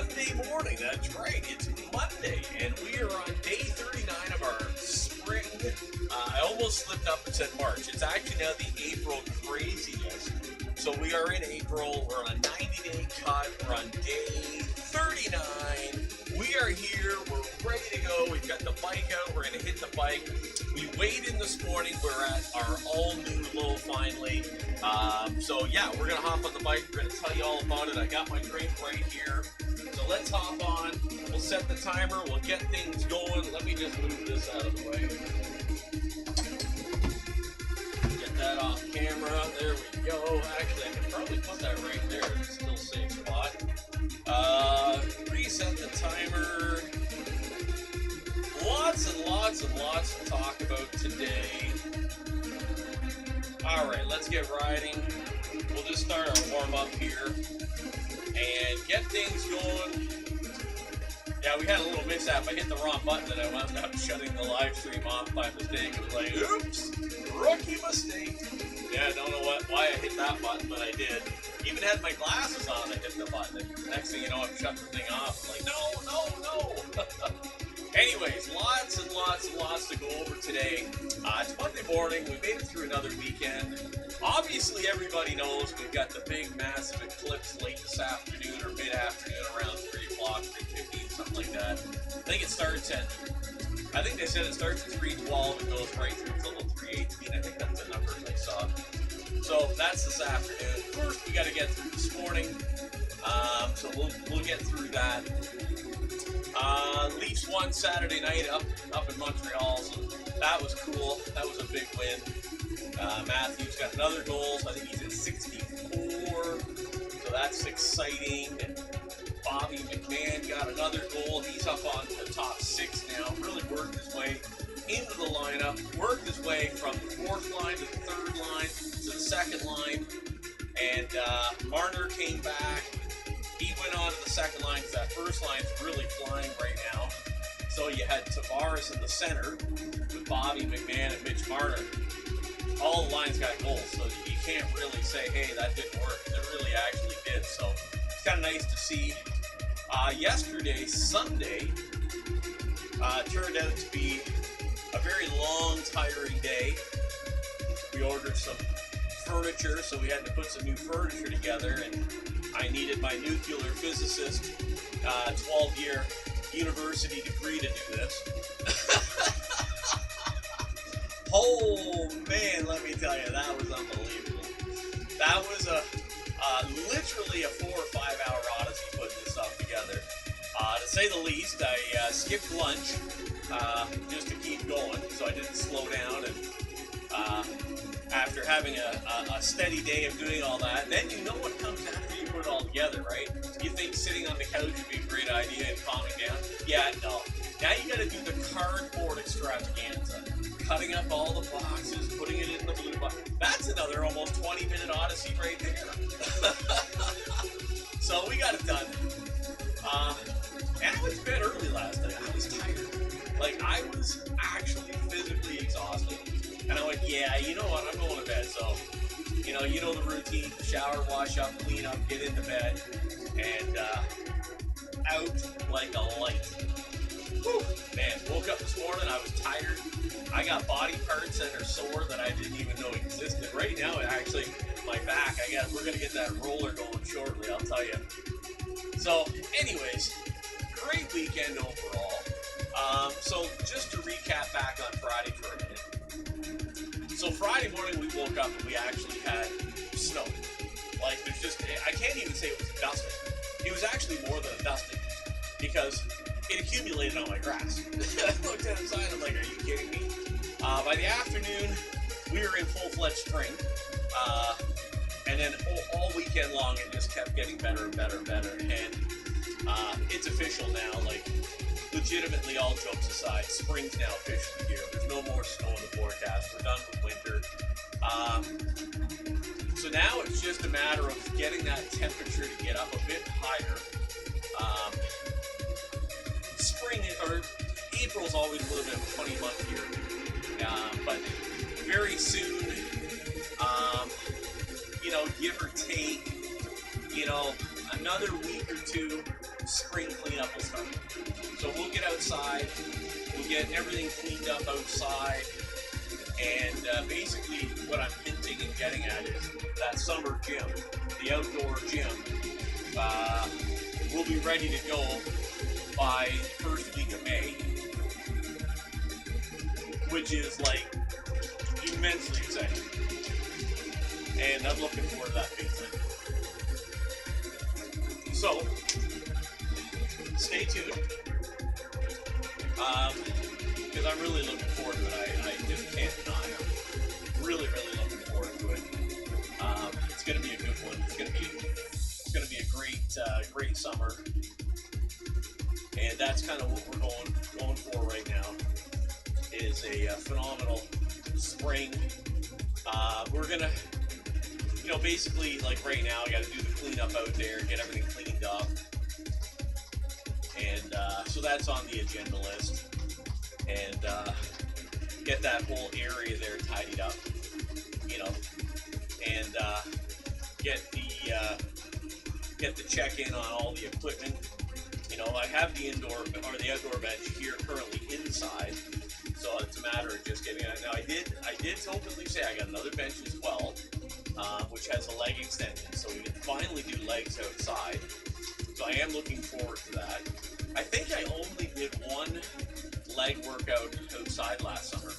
Monday morning, that's right, it's Monday, and we are on day 39 of our spring. I almost slipped up and said March. It's actually now the April craziness. So we are in April, we're on a 90-day cut, we're on day 39. We are here, we're ready to go, we've got the bike out, we're going to hit the bike. We weighed in this morning, we're at our all-new low finally. So yeah, we're going to hop on the bike, we're going to tell you all about it. I got my drink right here. So let's hop on, we'll set the timer, we'll get things going. Let me just move this out of the way. Get that off camera, there we go. Actually, I can probably put that right there, it's still safe spot. Reset the timer. Lots and lots and lots to talk about today. Alright, let's get riding. We'll just start our warm-up here and get things going. Yeah, we had a little mishap. I hit the wrong button and I wound up shutting the live stream off by mistake. It was like, oops, rookie mistake. Yeah, I don't know why I hit that button, but I did. Even had my glasses on, I hit the button. Next thing you know, I'm shutting the thing off. I'm like, no. Anyways, lots and lots and lots to go over today. It's Monday morning. We made it through another weekend. Obviously, everybody knows we've got the big, massive eclipse late this afternoon or mid-afternoon around 3 o'clock, 3:15, something like that. I think it starts at, I think they said it starts at 3:12 and goes right through until 3:18. I think that's the numbers I saw. So that's this afternoon. First, we got to get through this morning. So we'll get through that. Leafs won Saturday night up in Montreal, so that was cool. That was a big win. Matthews got another goal, so I think he's at 64, so that's exciting. And Bobby McMahon got another goal. He's up on the top 6 now. Really worked his way into the lineup, worked his way from the 4th line to the 3rd line to the 2nd line, and Marner came back. He went on to the 2nd line because that 1st line's really flying right now. So you had Tavares in the center with Bobby McMahon and Mitch Marner. All the lines got goals, so you can't really say, hey, that didn't work. It really actually did. So it's kind of nice to see. Yesterday, Sunday, turned out to be a very long, tiring day. We ordered some furniture, so we had to put some new furniture together, and I needed my nuclear physicist 12-year university degree to do this. Oh man, let me tell you, that was unbelievable. That was literally a 4 or 5 hour odyssey putting this stuff together. To say the least, I skipped lunch just to keep going, so I didn't slow down. And after having a steady day of doing all that, then you know what comes after you put it all together, right? You think sitting on the couch would be a great idea and calming down? Yeah, no. Now you got to do the cardboard extravaganza. Cutting up all the boxes, putting it in the blue box. That's another almost 20-minute odyssey right there. So we got it done. And I went to bed early last night. I was tired. Like, I was actually physically exhausted. And I went, yeah, you know what? I'm going to bed. So, you know the routine. Shower, wash up, clean up, get into bed. And out like a light. Whew. Man, woke up this morning, I was tired. I got body parts that are sore that I didn't even know existed. Right now, actually, my back, we're going to get that roller going shortly, I'll tell you. So, anyways, great weekend overall. So, just to recap back on Friday for a minute. So, Friday morning, we woke up and we actually had snow. Like, there's just, I can't even say it was dusting. It was actually more than a dusting, because it accumulated on my grass. I looked at it inside, I'm like, are you kidding me? By the afternoon, we were in full-fledged spring. And then all weekend long, it just kept getting better and better and better. And it's official now, like, legitimately, all jokes aside, spring's now officially here. There's no more snow in the forecast. We're done with winter. So now it's just a matter of getting that temperature to get up a bit higher. Spring, or April's always a little bit of a funny month here. But very soon, give or take, another week or two, spring cleanup will start. So we'll get outside, we'll get everything cleaned up outside, and basically what I'm hinting and getting at is that summer gym, the outdoor gym, will be ready to go by the first week of May, which is like immensely exciting. And I'm looking forward to that big time. So, stay tuned. Because I'm really looking forward to it. I just can't deny I'm really looking forward to it. It's going to be a good one. It's going to be a great summer. And that's kind of what we're going for right now. Is a phenomenal spring. We're gonna, basically like right now, I got to do the cleanup out there, get everything cleaned up, and so that's on the agenda list, and get that whole area there tidied up, and get the check-in on all the equipment. I have the outdoor bench here currently inside. So it's a matter of just getting it. Now I did openly say I got another bench as well, which has a leg extension, so we can finally do legs outside. So I am looking forward to that. I think I only did one leg workout outside last summer.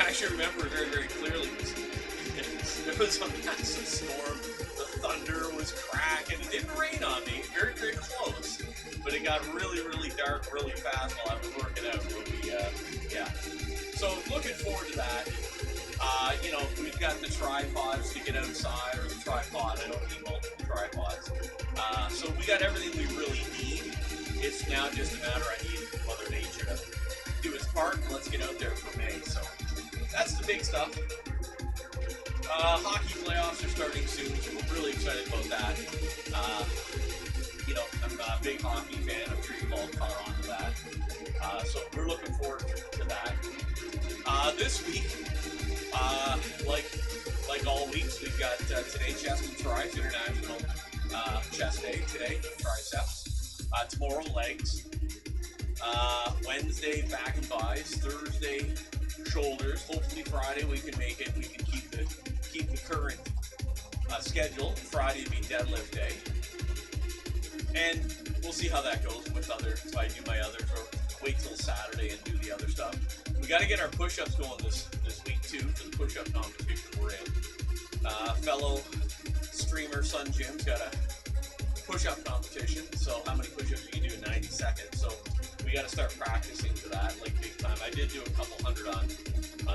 I actually remember very, very clearly. It was a massive storm. The thunder was cracking. It didn't rain on me. Very, very close. But it got really, really dark really fast while I was working out. So looking forward to that. We've got the tripods to get outside, or the tripod. I don't need multiple tripods. So we got everything we really need. It's now just a matter I need Mother Nature to do its part. Let's get out there for May. So that's the big stuff. Hockey playoffs are starting soon, so we're really excited about that. I'm a big hockey fan. I'm sure you've all caught on to that. So we're looking forward to that. This week, like all weeks, we've got today chest and tries, International Chest Day today, triceps. Tomorrow, legs. Wednesday, back and buys. Thursday, shoulders. Hopefully Friday we can make it. We can keep the current schedule. Friday will be deadlift day. And we'll see how that goes with others. If I do my others or wait till Saturday and do the other stuff. We got to get our push-ups going this week too for the push-up competition we're in. Fellow streamer Sun Jim's got a push-up competition. So how many push-ups you can do in 90 seconds? So we got to start practicing for that like big time. I did do a couple hundred on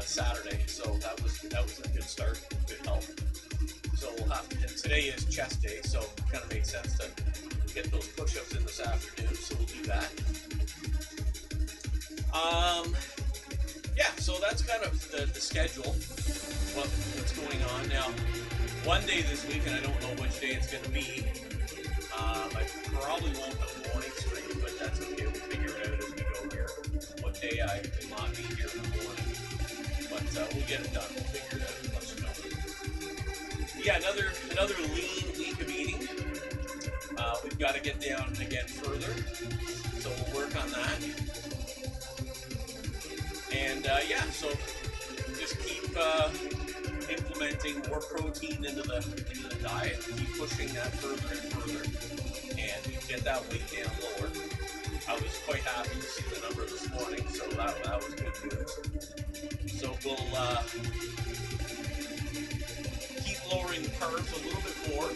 Saturday, so that was a good start, good help. So we'll have to. Today is chest day, so it kind of makes sense to get those push-ups in this afternoon. So we'll do that. So that's kind of the schedule. What's going on now? One day this week, and I don't know which day it's going to be. I probably won't have a morning stream, but that's okay. We'll figure it out as we go here. What day I will not be here in the morning, but we'll get it done. We'll figure it out and let you know. Yeah, another lean week of eating. We've got to get down again further, so we'll work on that. And so just keep implementing more protein into the diet. Keep pushing that further and further, and get that weight down lower. I was quite happy to see the number this morning, so that was good news. So we'll keep lowering the carbs a little bit more.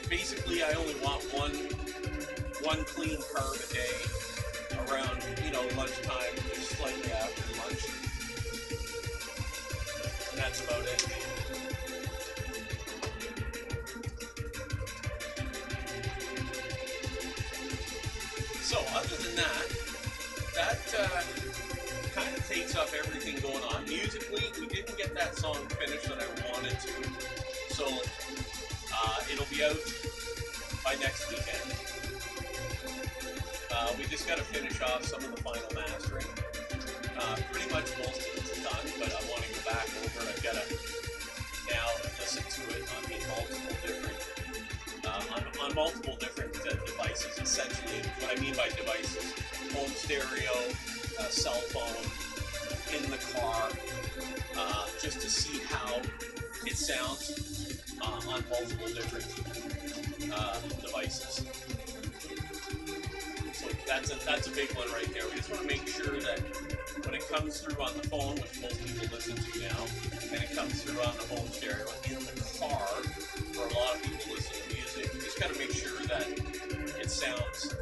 Basically, I only want one clean carb a day around lunchtime, just slightly after lunch. And that's about it. So other than that kind of takes up everything going on. Musically, we didn't get that song finished that I wanted to. So it'll be out by next weekend. We just got to finish off some of the final mastering. Pretty much most of it's done, but I want to go back over it. I've got to now listen to it on multiple different devices, essentially. cell phone, in the car, just to see how it sounds on multiple different devices. So that's a big one right there. We just want to make sure that when it comes through on the phone, which most people listen to now, and it comes through on the home stereo in the car, for a lot of people listen to music, we just got to make sure that it sounds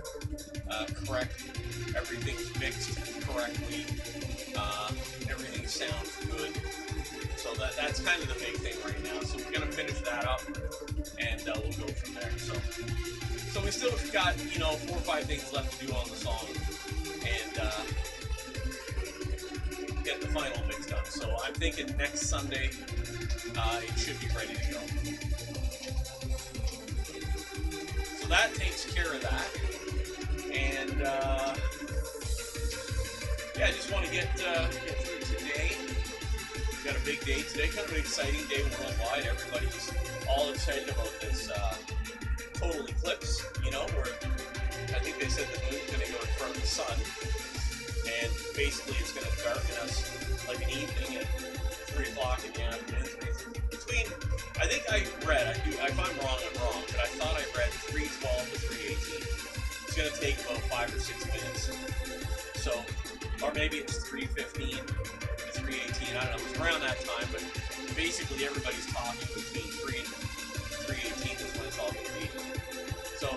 correct, everything's mixed correctly, everything sounds good. So that's kind of the big thing right now. So we're gonna finish that up, and we'll go from there. So we still got 4 or 5 things left to do on the song, and get the final mix done. So I'm thinking next Sunday it should be ready to go. So that takes care of that, and yeah, I just want to get through today. We've got a big day today, kind of an exciting day worldwide. Everybody's all excited about this total eclipse, where I think they said the moon's going to go in front of the sun, and basically it's going to darken us like an evening at 3 o'clock in the afternoon. I think I read, if I'm wrong, I'm wrong, but I thought I read 3:12 to 3:18. It's going to take about 5 or 6 minutes. So, or maybe it's 3:15 to 3:18. I don't know. It was around that time, but basically everybody's talking between 3 and 3:18 is when it's all going to be. So,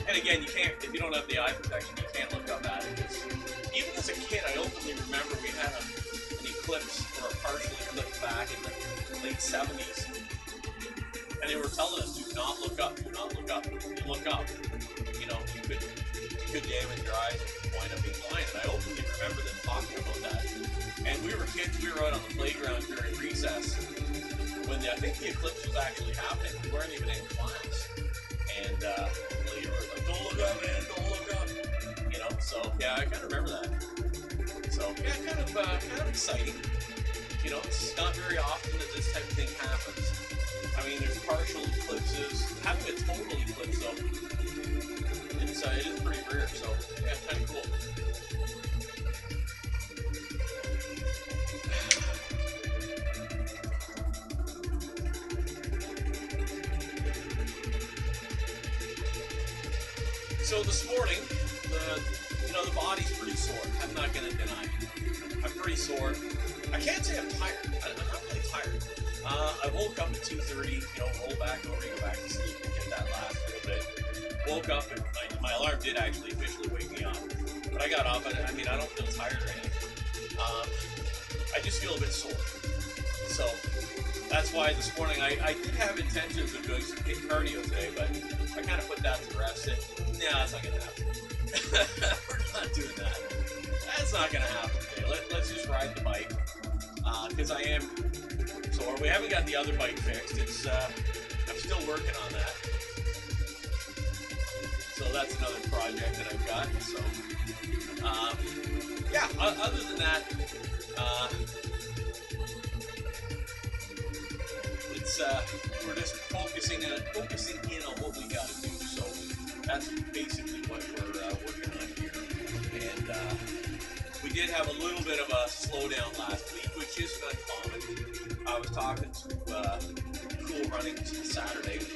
and again, you can't, if you don't have the eye protection, you can't look up at it. Even as a kid, I openly remember we had an eclipse, or a partial eclipse back in the late 70s. And they were telling us, do not look up, do not look up. If you look up, you could damage your eyes and wind up being blind. And I openly remember them talking about that. And we were kids, we were out on the playground during recess when I think the eclipse was actually happening. We weren't even in class. And they were like, don't look up, man, don't look up. So yeah, I kind of remember that. So yeah, kind of exciting. It's not very often that this type of thing happens. I mean, there's partial eclipses. Having a total eclipse, though, it is pretty rare. So yeah, kind of cool. So this morning, the body's pretty sore. I'm not going to deny it. I'm pretty sore. I can't say I'm tired. I'm not really tired. I woke up at 2:30, roll back over, go back to sleep and get that last little bit. Woke up and my alarm did actually officially wake me up. But I got up, I don't feel tired or anything. I just feel a bit sore. So that's why this morning I did have intentions of doing some HIIT cardio today, but I kind of put that to rest. Nah, that's not going to happen. We're not doing that. That's not going to happen today. Let's just ride the bike. Because I am sore. We haven't got the other bike fixed. I'm still working on that. So that's another project that I've got. So, yeah, other than that, we're just focusing in on what we got to do. So that's basically what we're working on here. And we did have a little bit of a slowdown last week, which isn't uncommon. I was talking to Cool Running Saturday, and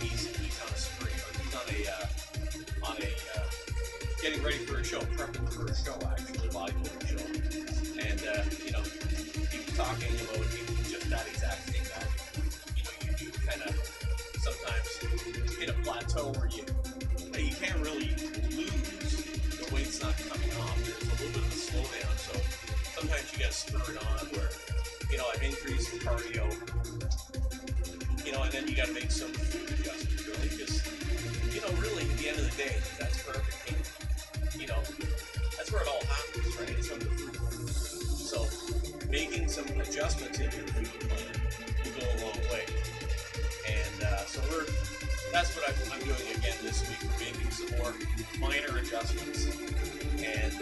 he's on a spree. He's on a getting ready for a show, prepping for a show, actually, a bodybuilding show. And he was talking about just that exact thing that you do kind of sometimes hit a plateau where you can't really lose. The weight's not coming off. There's a little bit of a slowdown, so sometimes you gotta spur it on where, I've increased the cardio, and then you gotta make some food adjustments, really, because, really, at the end of the day, that's for everything, that's where it all happens, right? It's from the food. So, making some adjustments in your food plan will go a long way. And so that's what I'm doing again this week. We're making some more minor adjustments. And,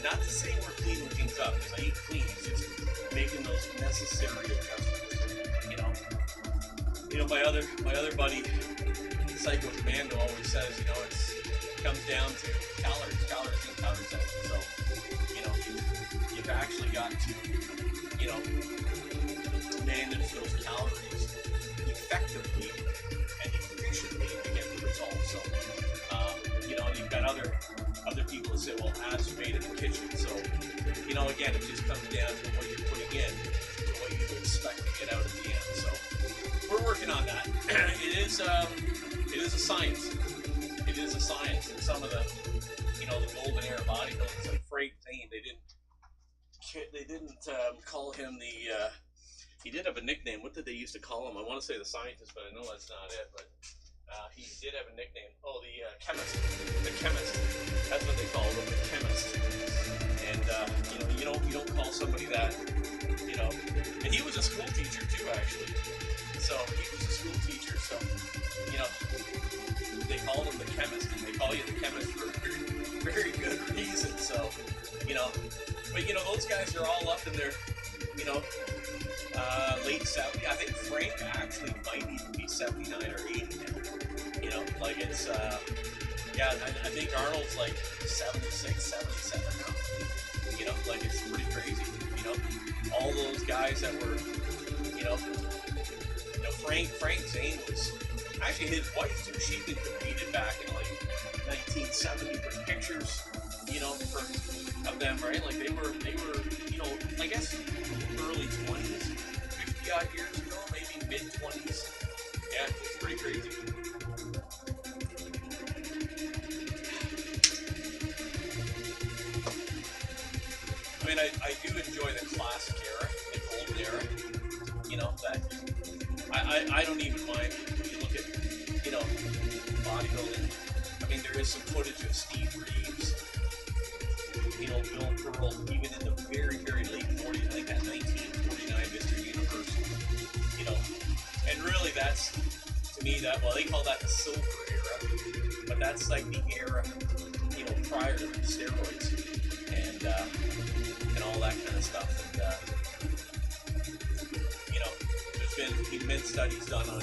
not to say we're cleaning things up, because I eat clean, it's just making those necessary adjustments. My other buddy, Psycho Commando, always says, comes down to calories in, calories out. So, you know, you've actually got to, you know, manage those calories effectively and efficiently to get the results. So, you know, and you've got other people that say, well, abs are made in the kitchen. So, you know, again, it just comes down to what you're putting in, to what you expect to get out at the end. So, we're working on that. It is a science. It is a science. And some of the, you know, the golden era bodybuilders like Frank Zane, they didn't call him the. He did have a nickname. What did they used to call him? I want to say the scientist, but I know that's not it. But he did have a nickname. Oh, the chemist. The chemist. That's what they called him, the chemist. And you know, you don't call somebody that. You know, and he was a school teacher too, actually. So he was a school teacher. So you know, they called him the chemist, and they call you the chemist for a very good reason. So you know, but you know, those guys are all up in their, you know. Late 70s. I think Frank actually might even be 79 or 80 now. You know, like it's, yeah, I think Arnold's like 76, 77 now. You know, like it's pretty crazy. You know, all those guys that were, you know, Frank Zane was, actually his wife too, she'd been competed back in like 1970. There's pictures, you know, of them, right? Like they were, you know, I guess early 20s. 50-odd years ago, maybe mid-20s. Yeah, it's pretty crazy. I mean, I do enjoy the classic era, the golden era. You know, that I don't even mind when you look at, you know, bodybuilding. I mean, there is some footage of Steve Reeves, you know, Bill Pearl, even in the very, very late 40s, like that 1949 Mr. Universe, you know, and really that's, to me, that, well, they call that the silver era, but that's like the era, you know, prior to the steroids, and all that kind of stuff, and, you know, there's been immense studies done on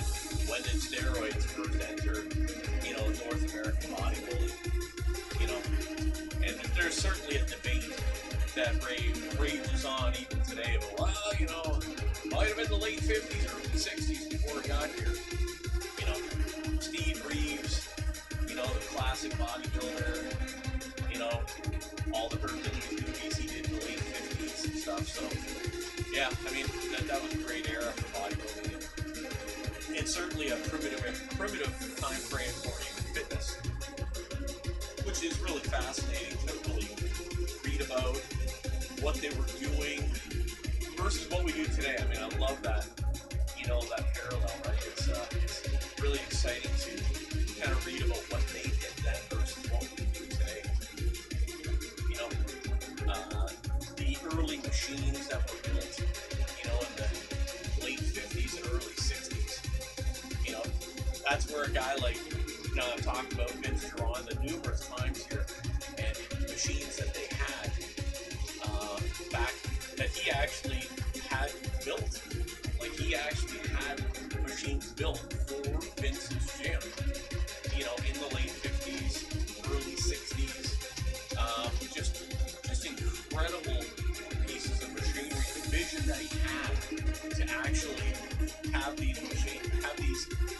when did steroids first enter, you know, North American bodybuilding, you know, and there's certainly a debate that rages on even today about, well, you know, might have been the late 50s, early 60s before it got here. You know, Steve Reeves, you know, the classic bodybuilder, you know, all the Hercules movies he did in the late 50s and stuff. So, yeah, I mean, that was a great era for bodybuilding. And certainly a primitive time frame for human fitness, which is really fascinating to really read about what they were doing versus what we do today. I mean, I love that, you know, that parallel, right? It's really exciting to kind of read about what they did then versus what we do today. You know, the early machines that were built, you know, in the late 50s and early 60s, you know, that's where a guy like, you know, I've talked about Vince Giron the numerous times here, and machines that they had back that he actually had built. Like he actually had machines built for Vince's gym, you know, in the late 50s, early 60s. Just incredible pieces of machinery. The vision that he had to actually have these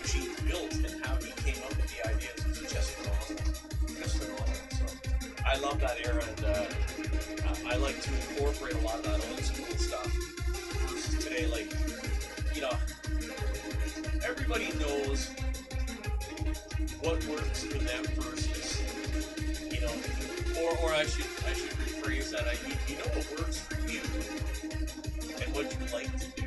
machines built and how he came up with the ideas was just phenomenal. Just phenomenal. So I love that era, and I like to incorporate a lot of that old school stuff versus today. Like, you know, everybody knows what works for them versus, you know, or I should rephrase that. You know what works for you and what you like to do.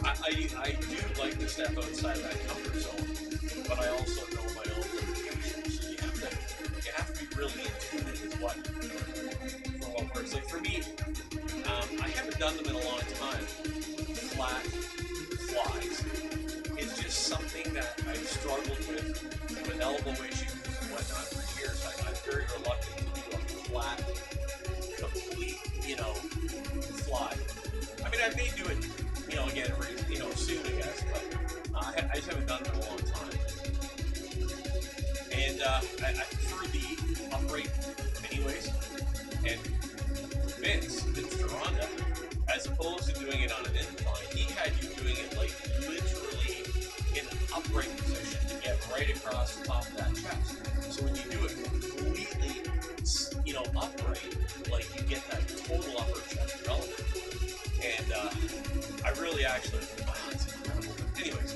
I do like to step outside of that comfort zone, but I also know my own limitations. So you have to be really in tune with what works. Like for me, I haven't done them in a long time. Flat flies is just something that I've struggled with elbow issues and whatnot for years. I'm very reluctant to do a flat, complete, you know, fly. I mean, I may do it, you know, again, you know, soon, I guess, but I just haven't done it in a long time. And I prefer the opposed to doing it on an incline, he had you doing it like literally in an upright position to get right across the top of that chest. So when you do it completely, you know, upright, like you get that total upper chest development. And I really actually, wow, it's incredible. Anyways,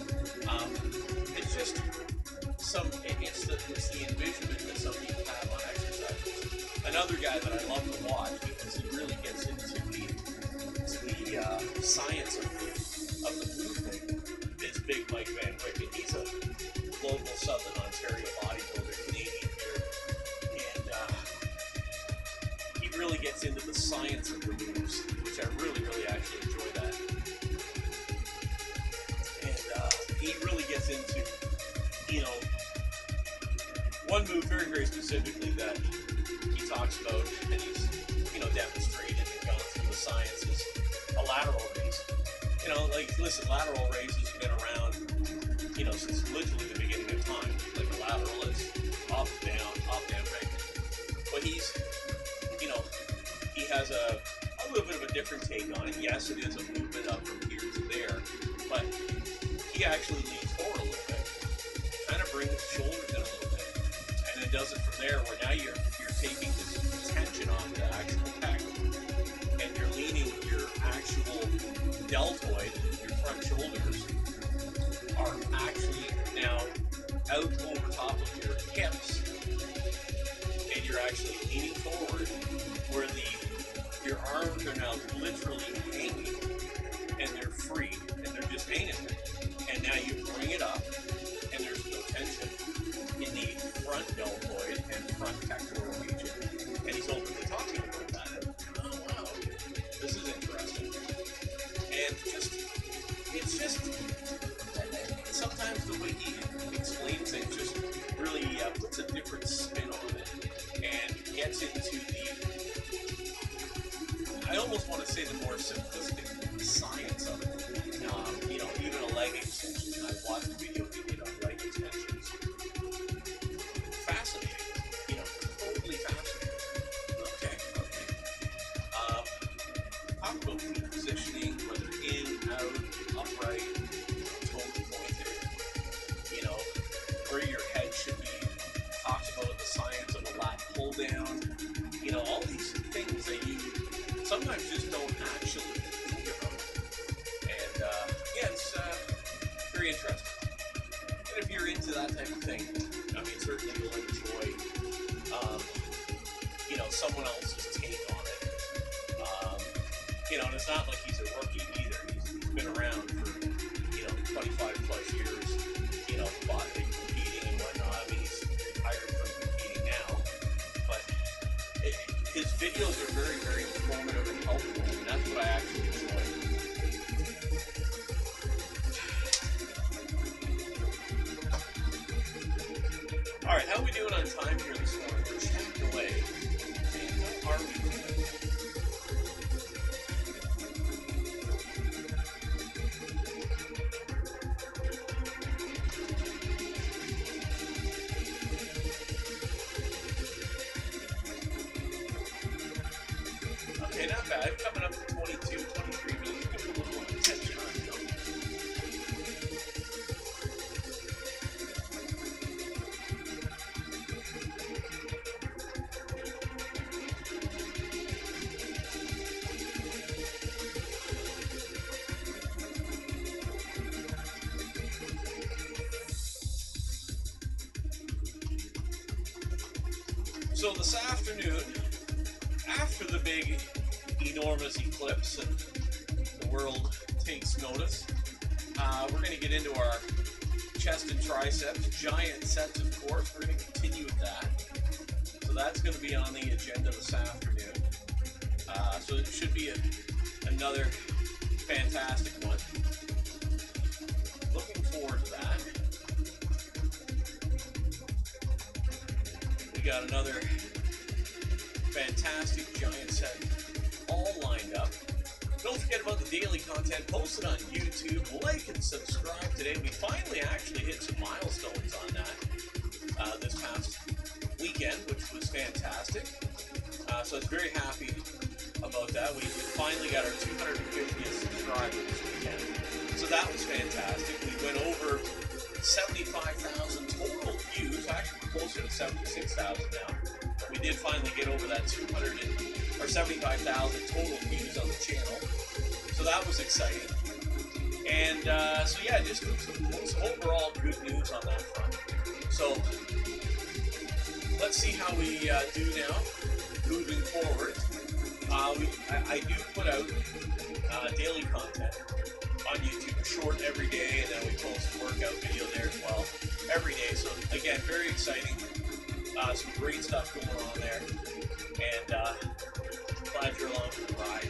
it's just it's the envisionment that some people have on exercises. Another guy that I love to watch because he really gets into the science of the movement is Big Mike Van Wyck, and he's a local Southern Ontario bodybuilder, Canadian here, and he really gets into the science of the moves, which I really actually enjoy that. And he really gets into, you know, one move very specifically that he talks about, and he's, you know, demonstrated and gone through the science is a lateral raise. You know, like, listen, lateral raises have been around, you know, since literally the beginning of time. Like, a lateral is up, down, right? But he's, you know, he has a little bit of a different take on it. Yes, it is a movement up from here to there, but he actually leans forward a little bit, kind of brings his shoulders in a little bit, and then does it from there, where now you're taking this tension off the actual pec, and you're leaning your actual deltoid, your front shoulders are actually now out over top of your hips, and you're actually leaning forward, where your arms are now literally hanging, and they're free, and they're just hanging there. And now you bring it up, and there's no tension in the front deltoid and front pectoral region. And he's openly talking about that. And, oh wow, this is interesting. And it's just sometimes the way he explains it just really puts a different spin on it, and gets into I almost want to say the more simplistic science of it. You know, even a leg extension. I've watched a video he did on leg extensions. Fascinating. You know, totally fascinating. Okay. Talk about feet positioning, whether in, out, upright, totally pointed. You know, where your head should be. Talks about the science of a lat pull down. You know, all these things that you sometimes just don't actually think about. And yeah, it's very interesting. And if you're into that type of thing, I mean, certainly you'll enjoy, you know, someone else's take on it. You know, and it's not like he's a rookie either. He's been around for, you know, 25 plus years, you know, competing and whatnot. I mean, he's retired from competing now, but his videos are very informative and helpful, and that's what I actually enjoy. All right, how are we doing on time here this morning? We're chatting away. And how are we doing? Okay, not bad. Coming up to 22, 23 minutes. Give it a little attention on it. So this afternoon, after the big enormous eclipse and the world takes notice, we're going to get into our chest and triceps, giant sets of course. We're going to continue with that. So that's going to be on the agenda this afternoon. So it should be another fantastic one. Looking forward to that. We got another fantastic giant set all lined up. Don't forget about the daily content posted on YouTube. Like and subscribe today. We finally actually hit some milestones on that this past weekend, which was fantastic. So I was very happy about that. We finally got our 250 subscriber this weekend. So that was fantastic. We went over 75,000 total views. Actually, we're closer to 76,000 now. We did finally get over that 75,000 total views on the channel. So that was exciting. And so yeah, just some overall good news on that front. So let's see how we do now moving forward. I do put out daily content on YouTube, short every day, and then we post a workout video there as well every day. So again, very exciting. Some great stuff going on there, and glad you're along for the ride.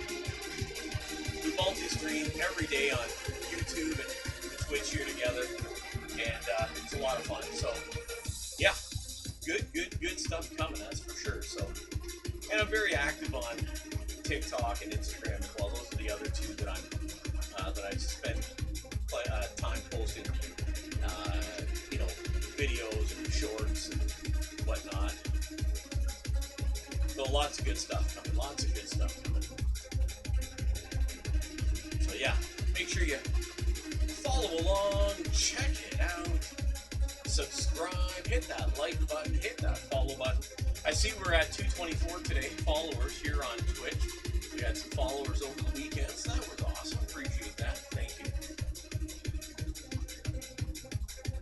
We multi-stream every day on YouTube and Twitch here together, and it's a lot of fun. So yeah, good stuff coming, that's for sure. So, and I'm very active on TikTok and Instagram as well. Those are the other two that I spend time posting, videos and shorts and whatnot. So lots of good stuff coming. So yeah, make sure you follow along, check it out, subscribe, hit that like button, hit that follow button. I see we're at 224 today followers here on Twitch. We had some followers over the weekend, so that was awesome. Appreciate that. Thank you.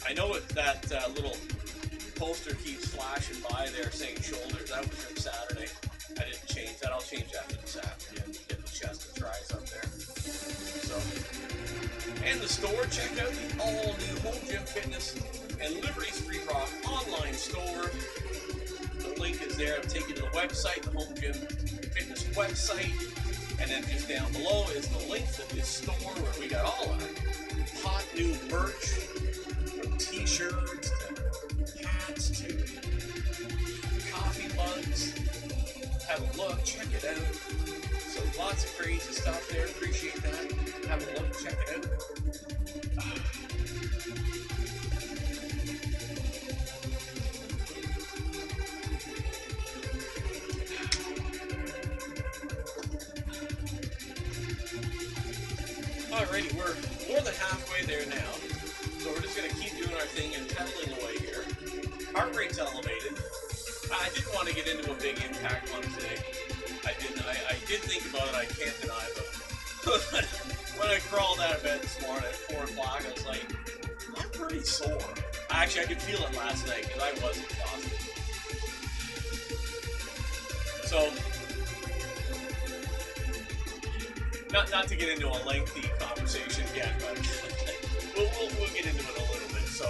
I know that little poster keeps flashing by there saying shoulders. That was from Saturday. I didn't change that. I'll change after this afternoon. Get the chest and tries up there. So, and the store, check out the all-new Home Gym Fitness and Liberty Street Rock online store. The link is there. I'm taking to the website, the Home Gym Fitness website, and then just down below is the link to this store where we got all our hot new merch, from t-shirts to hats to coffee mugs. Have a look, check it out. So lots of crazy stuff there. Appreciate that. Have a look, check it out. Alrighty, we're more than halfway there now. So we're just going to keep doing our thing and pedaling away here. Heart rate's elevated. I didn't want to get into a big impact one today. I did think about it, I can't deny, but when I crawled out of bed this morning at 4 o'clock, I was like, I'm pretty sore. Actually, I could feel it last night because I was exhausted. So, not to get into a lengthy conversation again, but we'll get into it a little bit. So,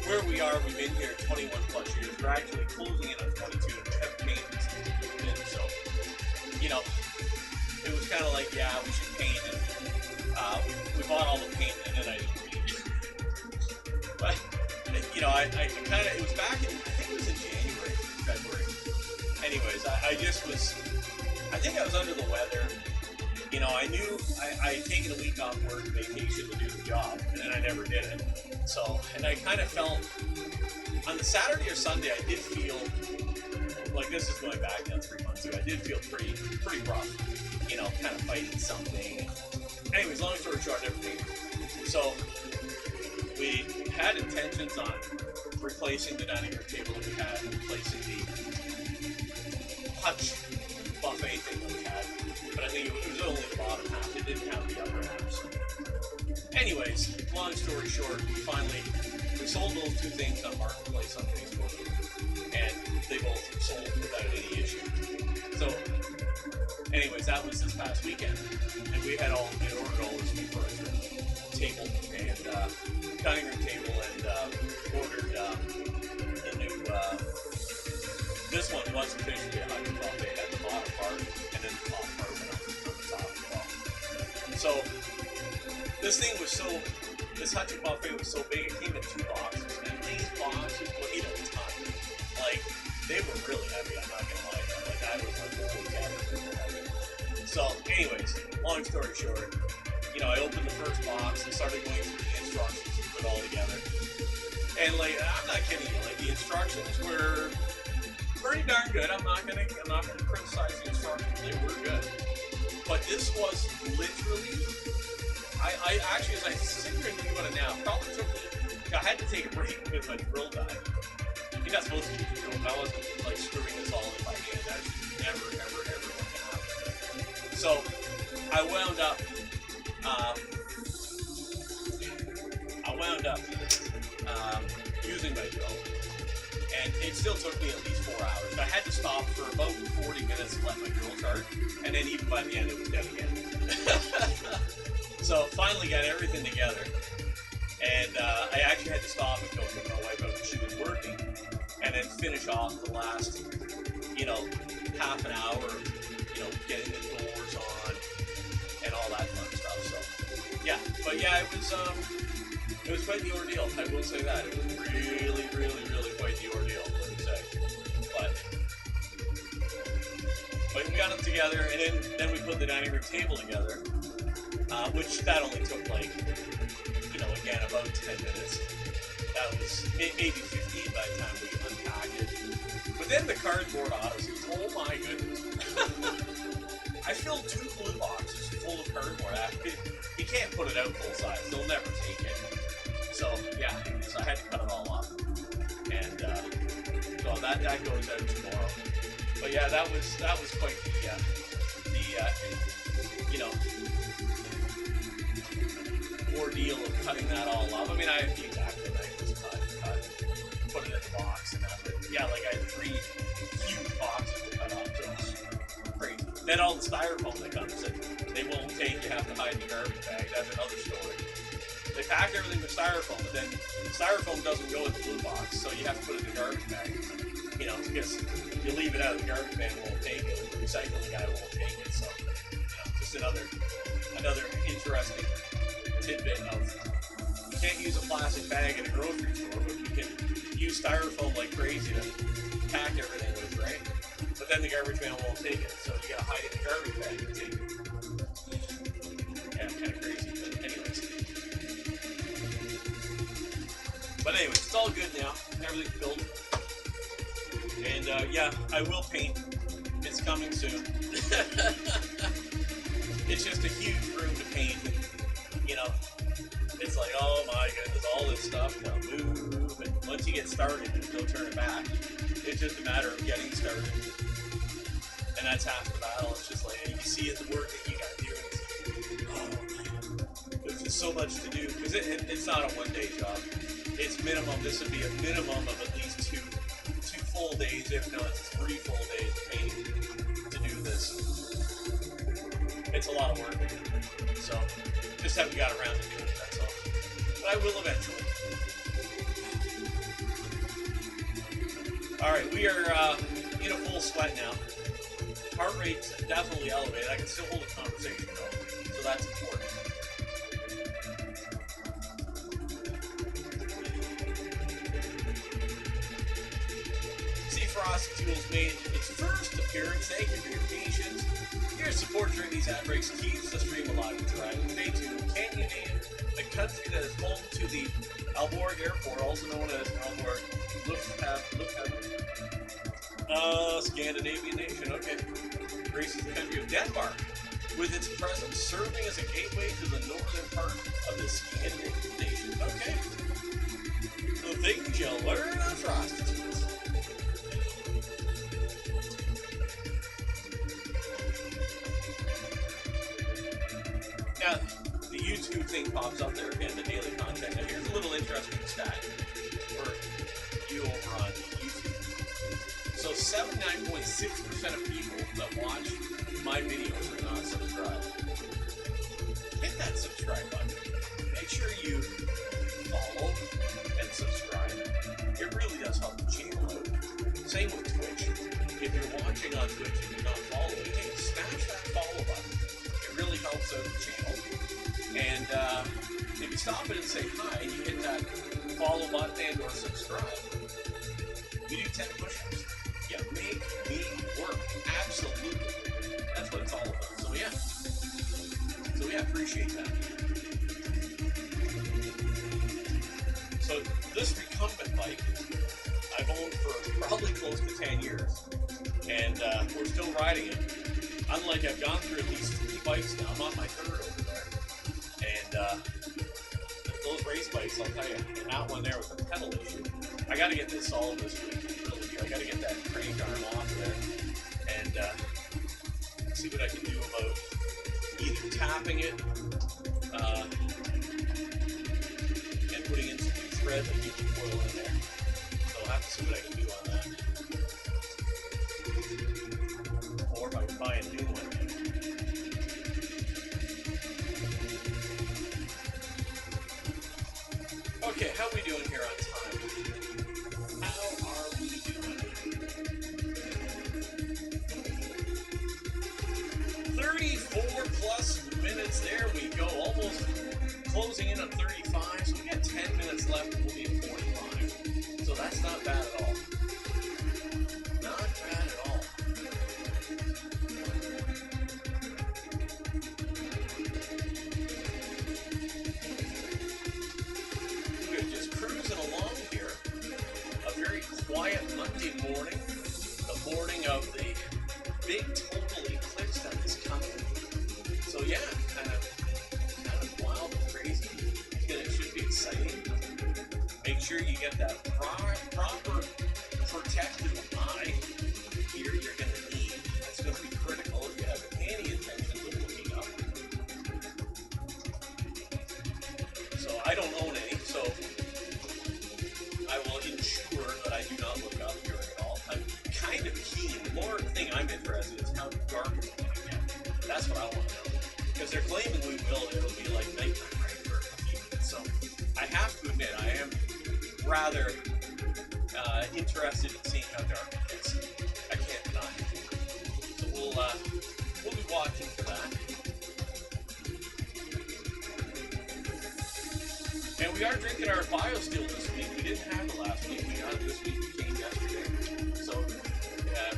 where we are, we've been here 21 plus years. We're actually closing in on 22 and have payments in. So, it was kind of like, yeah, we should paint, and we bought all the paint, and then I didn't paint. But I kind of, it was back in, I think it was in January, February. Anyways, I think I was under the weather. I knew I had taken a week off work vacation to do the job, and then I never did it. So, and I kind of felt, on the Saturday or Sunday, I did feel, like this is going back now 3 months ago, I did feel pretty rough, kind of fighting something. Anyways, long story short, everything. So, we had intentions on replacing the dining room table that we had, replacing the hutch buffet thing that we had, but I think it was only the bottom half, it didn't have the upper half. So. Anyways, long story short, we sold those two things on Marketplace on Facebook, and they both sold without any issue. So, anyways, that was this past weekend, and we ordered all this new furniture, table and dining room table, and ordered the new. This one was officially a hutch buffet. It had the bottom part, and then the top part went on the top as well. So this hutch buffet was so big, it came in 2 boxes, and these boxes weighed a ton. Like, they were really heavy, I'm not gonna lie. Like, I was like, holy cow, they're super heavy. So, anyways, long story short, I opened the first box and started going through the instructions to put it all together. And like, I'm not kidding you, like the instructions were pretty darn good. I'm not gonna criticize the instructions, they were good. But this was literally, I actually, as I sit here and think about it now, probably took me, I had to take a break because my drill died. You're not supposed to keep the drill. I wasn't like screwing this all in by hand. That should never, ever, ever going to happen. So I wound up using my drill, and it still took me at least 4 hours. I had to stop for about 40 minutes to let my drill charge, and then even by the end it was dead again. So finally got everything together, and I actually had to stop and go pick my wife up because she was working, and then finish off the last, half an hour of, getting the doors on and all that fun stuff. So yeah, but yeah, it was quite the ordeal. I will say that. It was really, really, really quite the ordeal, let me say. But we got it together, and then we put the dining room table together, which that only took again, about 10 minutes. That was maybe 15 by the time we unpacked it. But then the cardboard Odyssey, oh my goodness. I filled 2 blue boxes full of cardboard. You can't put it out full size. They'll never take it. So yeah, so I had to cut it all off. And so that goes out tomorrow. But yeah, that was quite the ordeal of cutting that all up. I mean, I had the exact thing. I just cut, put it in the box, and that. But yeah, like I had 3 huge boxes to cut off. So it was crazy. Then all the styrofoam that comes in, they won't take. You have to hide in the garbage bag. That's another story. They packed everything with styrofoam, but then styrofoam doesn't go in the blue box, so you have to put it in the garbage bag. Because you leave it out, the garbage man won't take it, the recycling guy won't take it. So, just another interesting tidbit of you can't use a plastic bag in a grocery store, but you can use styrofoam like crazy to pack everything with, right? But then the garbage man won't take it, so you gotta hide it in the garbage bag and take it. Yeah, kind of crazy, but anyways. But anyways, it's all good now. Everything's built. And yeah, I will paint. It's coming soon. It's just a huge room to paint. It's like, oh my goodness, all this stuff, move. And once you get started, there's no turning back. It's just a matter of getting started. And that's half the battle. It's just like, you see the work that you got to do. Oh man, there's just so much to do. Because it's not a one-day job. It's minimum. This would be a minimum of at least two full days, if not 3 full days of painting to do this. It's a lot of work. So, just haven't got around to doing it, that's all. But I will eventually. Alright, we are in a full sweat now. Heart rate's definitely elevated. I can still hold a conversation though, so that's important. Frosty Tools made its first appearance. Thank you for your patience. Your support during these outbreaks keeps the stream alive and thriving. Stay tuned. Can you name the country that is home to the Aalborg Airport, also known as Aalborg Lufthavn? Scandinavian nation. Okay. Greece is the country of Denmark, with its presence serving as a gateway to the northern part of the Scandinavian nation. Okay. The things you'll learn on Frosty Tools. Now, the YouTube thing pops up there again, the daily content. Now, here's a little interesting stat for you over on YouTube. So, 79.6% of people that watch my videos are not subscribed. Hit that subscribe button. Make sure you follow and subscribe. It really does help the channel out. Same with Twitch. If you're watching on Twitch and you're not following, hey, smash that follow button. Really helps out the channel. And if you stop it and say hi and you hit that follow button and or subscribe, we do 10 push-ups. Yeah, make me work. Absolutely. That's what it's all about. So yeah. Appreciate that. So this recumbent bike I've owned for probably close to 10 years. And we're still riding it. Unlike I've gone through at least 3 bikes now. I'm on my third over there. And those race bikes, I'll tell you, and that one there with the pedal issue, I got to get this solved this week. Really do. I got to get that crank arm off there and see what I can do about either tapping it and putting in some new thread and get the coil in there. So I'll have to see what I can do on that. Or if I can buy a new one. Okay, how are we doing here on time? How are we doing? 34 plus minutes, there we go. Almost closing in on 35, so we got 10 minutes left and we'll be at 45. So that's not bad at all. Not bad at all. We're just cruising along here. A very quiet Monday morning. The morning of the big total eclipse that is coming. So yeah, kind of wild and crazy. It should be exciting. Make sure you get that proper protective eye gear you're going to need. That's going to be critical if you have any intention of looking up. So I don't own any, so I will ensure that I do not look up here at all. I'm kind of keen. The more thing I'm interested in is how dark it's going to get. That's what I want to know. Because they're claiming it'll be like nighttime right for a few minutes. So I have to admit, I am rather interested in seeing how dark it gets. I can't deny it. So we'll be watching for that. And we are drinking our BioSteel this week. We didn't have it last week. We got it this week. It came yesterday. So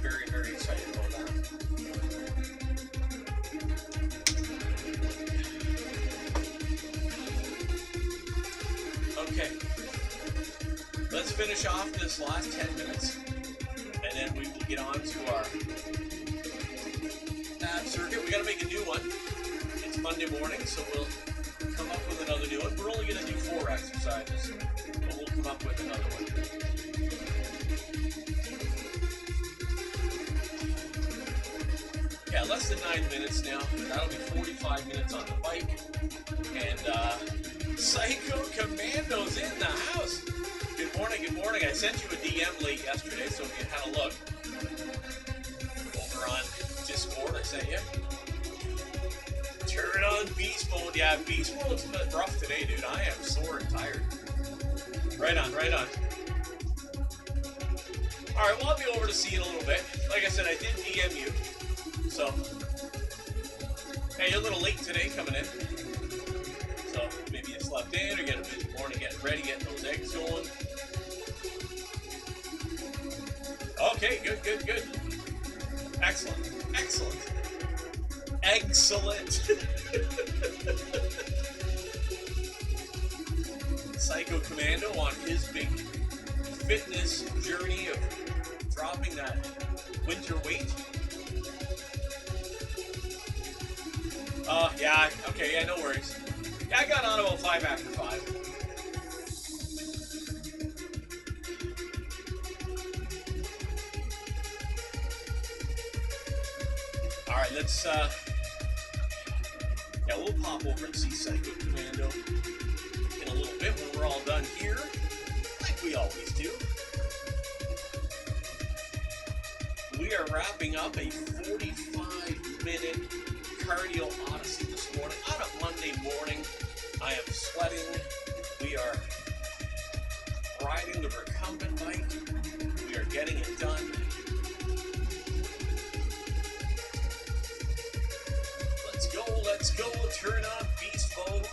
very, very excited about that. Okay, let's finish off this last 10 minutes, and then we will get on to our ab circuit. We got to make a new one. It's Monday morning, so we'll come up with another new one. We're only going to do 4 exercises, but we'll come up with another one. Yeah, less than 9 minutes now. That'll be 45 minutes on the bike, and Psycho Commando's in the house. Good morning, good morning. I sent you a DM late yesterday, so if you had a look over on Discord, I sent you. Turn on beast mode. Yeah, beast mode's a bit rough today, dude. I am sore and tired. Right on, right on. All right, well, I'll be over to see you in a little bit. Like I said, I did DM you, so hey, you're a little late today coming in. So maybe you slept in or get a busy morning getting ready, getting those eggs going. Okay, good, good, good. Excellent, excellent. Excellent. Psycho Commando on his big fitness journey of dropping that winter weight. Yeah, okay, yeah, no worries. Yeah, I got on about 5 after 5. All right, let's, yeah, we'll pop over and see Psycho Commando in a little bit when we're all done here, like we always do. We are wrapping up a 45-minute cardio odyssey this morning. On a Monday morning, I am sweating. We are riding the recumbent bike. We are getting it done. Let's go, turn on beast mode.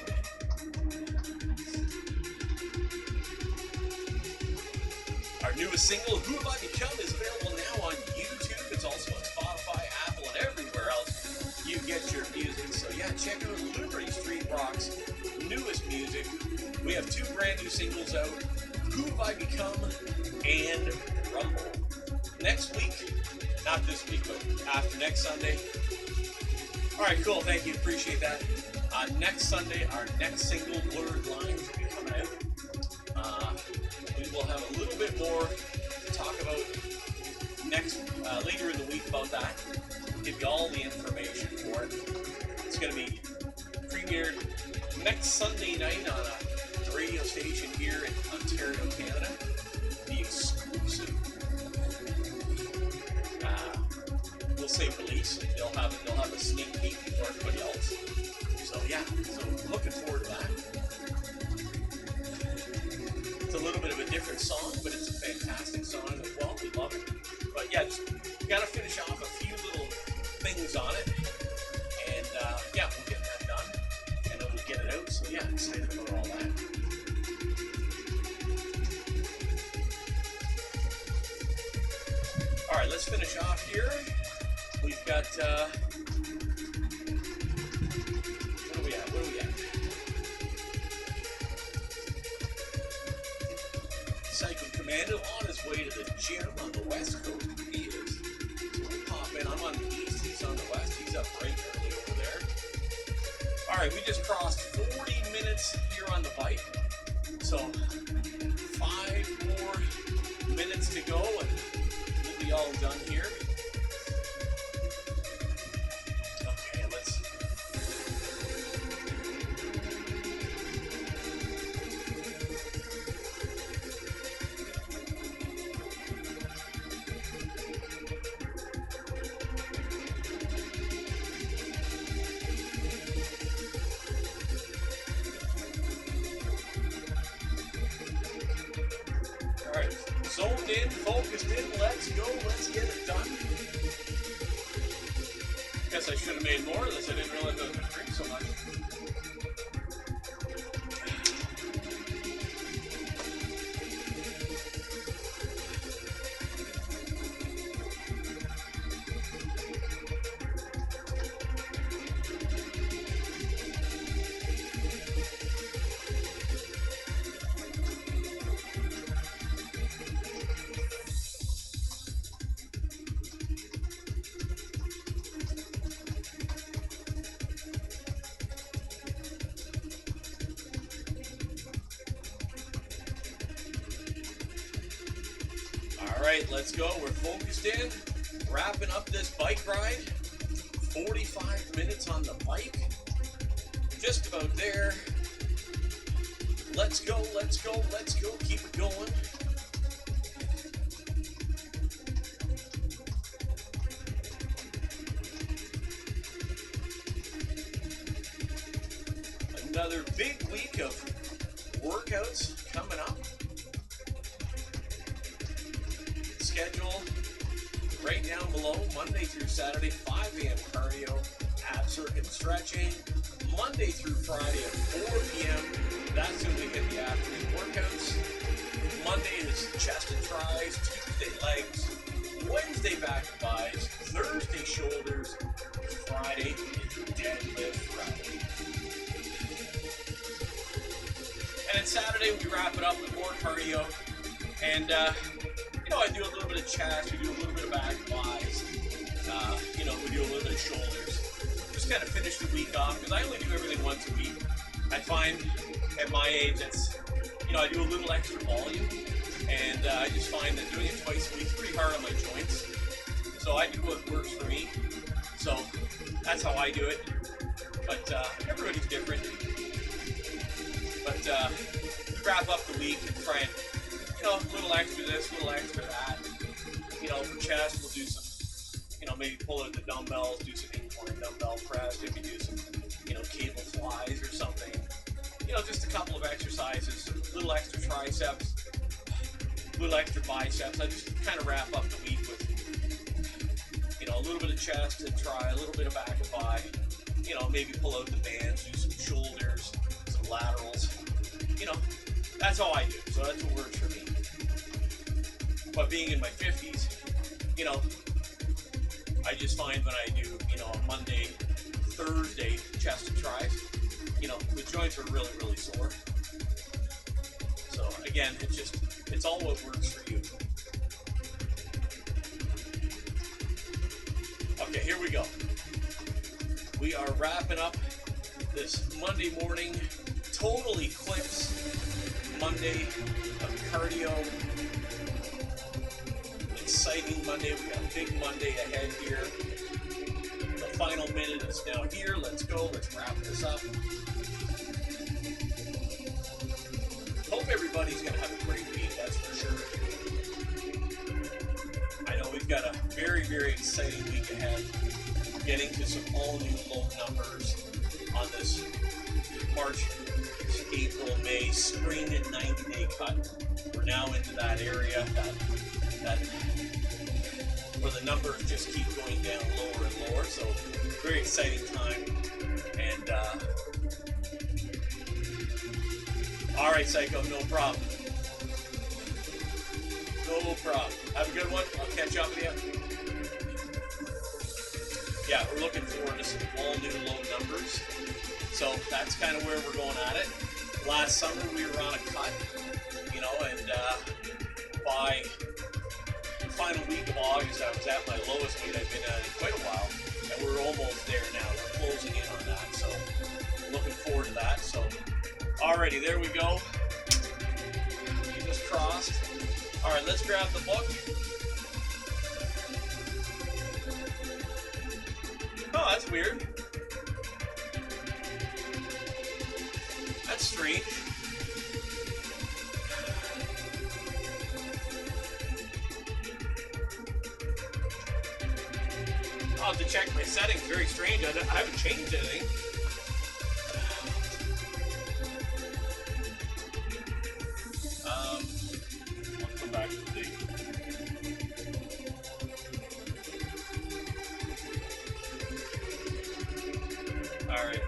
Our newest single, Who Have I Become, is available now on YouTube. It's also on Spotify, Apple, and everywhere else you get your music. So yeah, check out Liberty Street Rock's newest music. We have 2 brand new singles out, Who Have I Become and Rumble. Next week, not this week, but after next Sunday, All right, cool. Thank you. Appreciate that. Next Sunday, our next single, Blurred Lines, will be coming out. We will have a little bit more to talk about later in the week about that. We'll give you all the information for it. It's going to be premiered next Sunday night on a radio station here in Ontario, Canada. The exclusive, we'll say release. They'll have a sneak peek for everybody else. So yeah, looking forward to that. It's a little bit of a different song, but it's a fantastic song as well. We love it. But yeah, just got to finish off a few little things on it, and yeah, we'll get that done, and then we'll get it out. So yeah, excited about all that. All right, let's finish off here. We've got what are we at? Psycho Commando on his way to the gym on the West Coast. He is. So we'll pop in. I'm on the East. He's on the West. He's up right early over there. All right, we just crossed 40 minutes here on the bike. So 5 more minutes to go, and we'll be all done here. Okay, let's. Zoned in, focused in, let's go, let's get it done. Guess I should have made more of this, I didn't realize I was going to drink so much. Alright, let's go. We're focused in. Wrapping up this bike ride. 45 minutes on the bike. Just about there. Let's go, let's go, let's go. Keep it going. Another big week of workouts coming up. Schedule right down below. Monday through Saturday, 5 a.m. cardio, ab circuit stretching. Monday through Friday at 4 p.m. That's when we hit the afternoon workouts. Monday is chest and tris, Tuesday legs, Wednesday back and buys, Thursday shoulders, Friday is deadlift Friday. And then Saturday we wrap it up with more cardio, and you know, I do a little bit of chest, we do a little bit of back and buys, you know, we do a little bit of shoulders. Just kind of finish the week off, because I only do everything once a week. I find at my age, it's, you know, I do a little extra volume, and I just find that doing it twice a week is pretty hard on my joints. So I do what works for me. So that's how I do it. But everybody's different. But we wrap up the week and try and, you know, a little extra this, a little extra that. You know, for chest, we'll do some, you know, maybe pull out the dumbbells, do some incline dumbbell press, maybe do some, you know, cable flies or something. You know, just a couple of exercises, a little extra triceps, a little extra biceps. I just kind of wrap up the week with, you know, a little bit of chest and try, a little bit of back and bi. You know, maybe pull out the bands, do some shoulders, some laterals. You know, that's all I do. So that's what works for me. But being in my 50s, you know, I just find when I do, you know, a Monday, Thursday chest and tris, you know, the joints are really, really sore. So again, it's all what works for you. Okay, here we go. We are wrapping up this Monday morning total eclipse Monday of cardio. Exciting Monday. We got a big Monday ahead here. The final minute is now here. Let's go. Let's wrap this up. Hope everybody's going to have a great week, that's for sure. I know we've got a very, very exciting week ahead. Getting to some all-new low numbers on this March, April, May, spring and 90-day cut. We're now into that area that where the numbers just keep going down lower and lower. So very exciting time. And all right, Psycho, no problem. No problem. Have a good one. I'll catch up with you. Yeah, we're looking forward to some all-new low numbers. So that's kind of where we're going at it. Last summer we were on a cut, you know, and by the final week of August I was at my lowest weight I've been at in quite a while, and we're almost there now. We're closing in on that, so looking forward to that. So, alrighty, there we go. Fingers crossed. All right, let's grab the book. Oh, that's weird. That's strange. I'll have to check my settings. Very strange. I haven't changed anything. I'll come back to the date. All right.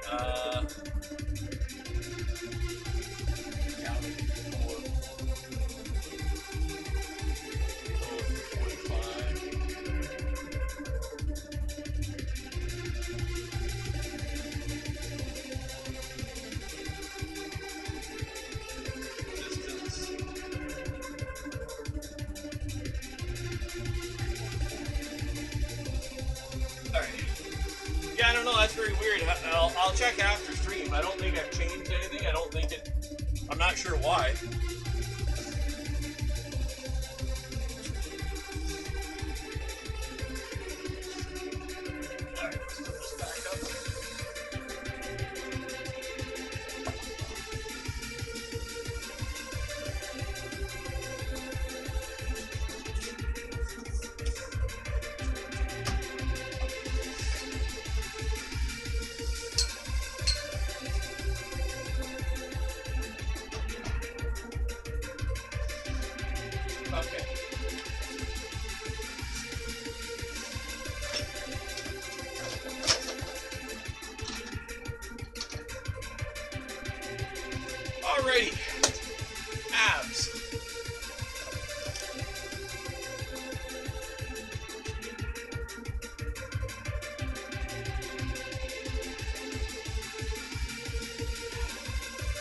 Yeah, I don't know. That's very weird. I'll check after stream. I don't think I've changed anything. I don't think it. I'm not sure why. All right, let's put this back up. Okay. Alrighty. Abs.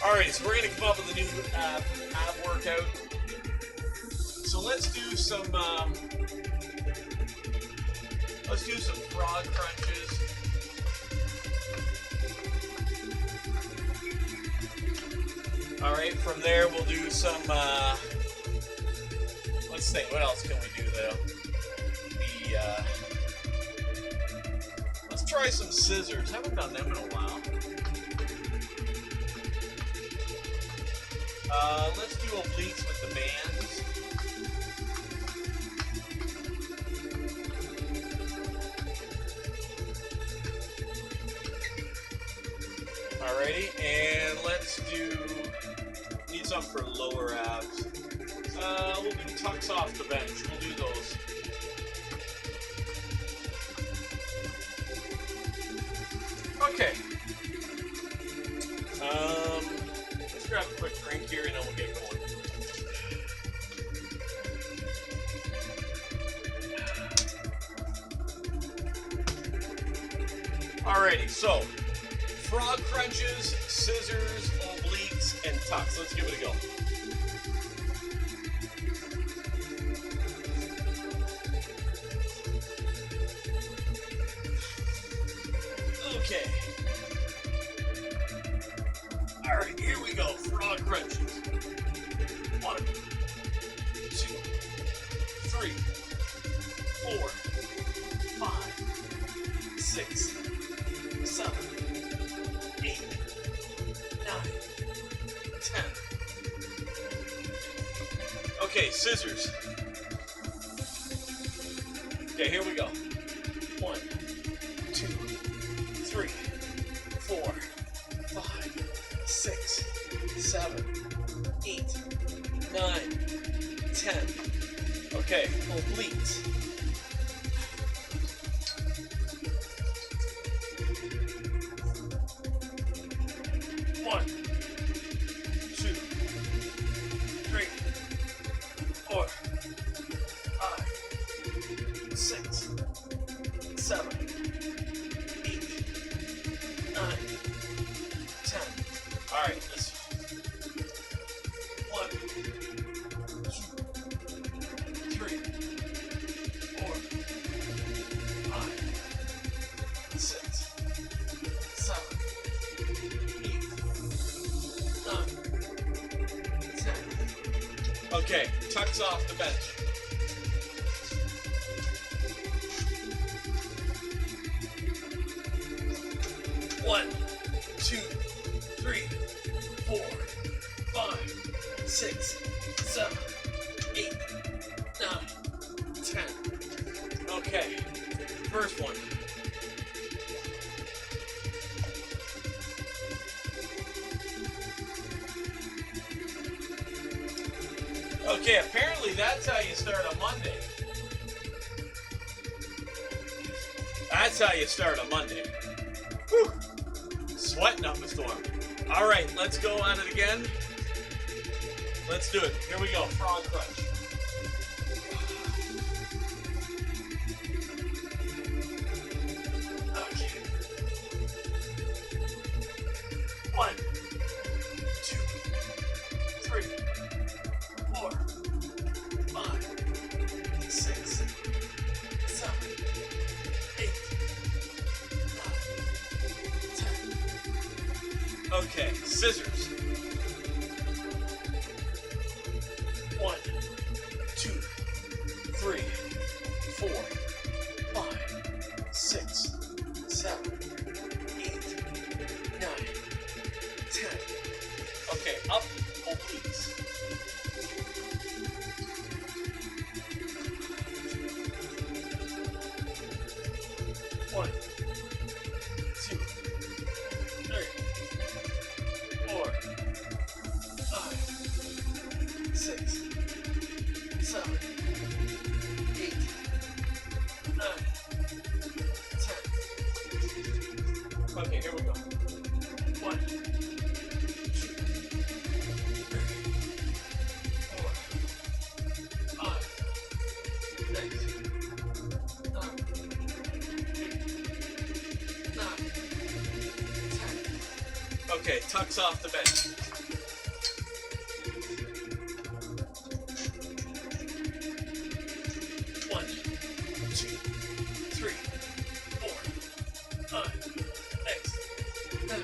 Alright, so we're going to come up with a new ab workout. So let's do some frog crunches. All right, from there we'll do some. Let's think. What else can we do though? Let's try some scissors. Haven't done them in a while. Let's do obliques with the bands. Alrighty, and let's need some for lower abs. We'll do tucks off the bench. We'll do those. Okay. Let's grab a quick drink here and then we'll get going. Alrighty, so frog crunches, scissors, obliques, and tucks. Let's give it a go. Okay. scissors. Okay, here we go. 1, 2, 3, 4, 5, 6, 7, 8, 9, 10. Okay, obliques. 1, 2, 3, 4, 5, 6, 7, 8, 9, 10. All right, this 1, 2, 3, 4, 5, 6, 7, 8, 9, 10. Okay, tucks off the bench. 1, 2, 3, 4, 5, 6, 7, 8, 9, 10. Okay, first one. Okay, apparently that's how you start a Monday. That's how you start a Monday. Whew. Sweating up a storm. All right, let's go at it again. Let's do it. Here we go. Frog crunch. Okay. 1, 2, 3, 4, 5, 6, 7, 8, 9, 10. Okay, scissors. 1, 2, 3, 4, 5, 6, 7, 8, 9, 10. Okay, up obliques. 1, 2, 3, 4, 5, 6, 7, 8, 9, 10. Okay, here we go. 1, 2, 3, 4, 5, 6, 7, 8, 9, 10. Okay, tucks off the bench. 1, 2, 3, 4, 5, 6, 7,